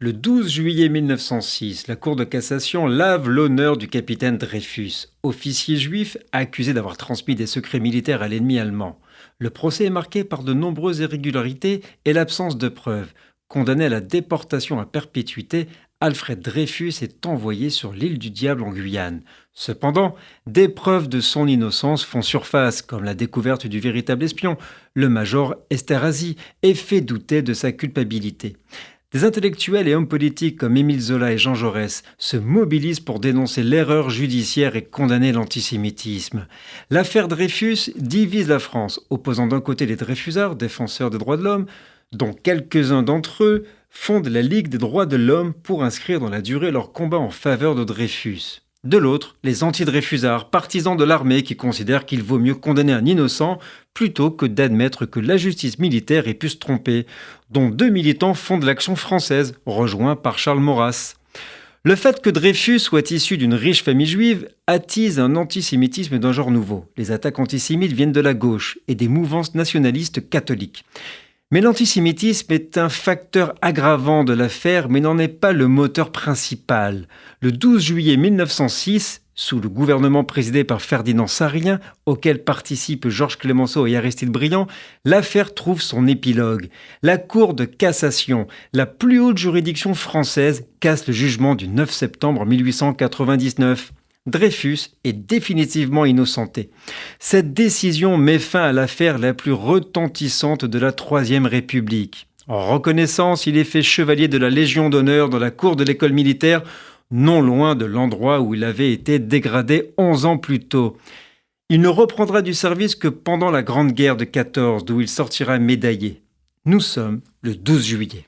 Le 12 juillet 1906, la Cour de cassation lave l'honneur du capitaine Dreyfus, officier juif accusé d'avoir transmis des secrets militaires à l'ennemi allemand. Le procès est marqué par de nombreuses irrégularités et l'absence de preuves. Condamné à la déportation à perpétuité, Alfred Dreyfus est envoyé sur l'île du Diable en Guyane. Cependant, des preuves de son innocence font surface, comme la découverte du véritable espion, le major Esterhazy, et fait douter de sa culpabilité. Des intellectuels et hommes politiques comme Émile Zola et Jean Jaurès se mobilisent pour dénoncer l'erreur judiciaire et condamner l'antisémitisme. L'affaire Dreyfus divise la France, opposant d'un côté les Dreyfusards, défenseurs des droits de l'homme, dont quelques-uns d'entre eux fondent la Ligue des droits de l'homme pour inscrire dans la durée leur combat en faveur de Dreyfus. De l'autre, les anti-Dreyfusards, partisans de l'armée qui considèrent qu'il vaut mieux condamner un innocent plutôt que d'admettre que la justice militaire ait pu se tromper, dont deux militants fondent l'Action française, rejoints par Charles Maurras. Le fait que Dreyfus soit issu d'une riche famille juive attise un antisémitisme d'un genre nouveau. Les attaques antisémites viennent de la gauche et des mouvances nationalistes catholiques. Mais l'antisémitisme est un facteur aggravant de l'affaire, mais n'en est pas le moteur principal. Le 12 juillet 1906, sous le gouvernement présidé par Ferdinand Sarrien, auquel participent Georges Clemenceau et Aristide Briand, l'affaire trouve son épilogue. La Cour de cassation, la plus haute juridiction française, casse le jugement du 9 septembre 1899. Dreyfus est définitivement innocenté. Cette décision met fin à l'affaire la plus retentissante de la Troisième République. En reconnaissance, il est fait chevalier de la Légion d'honneur dans la cour de l'école militaire, non loin de l'endroit où il avait été dégradé 11 ans plus tôt. Il ne reprendra du service que pendant la Grande Guerre de 14, d'où il sortira médaillé. Nous sommes le 12 juillet.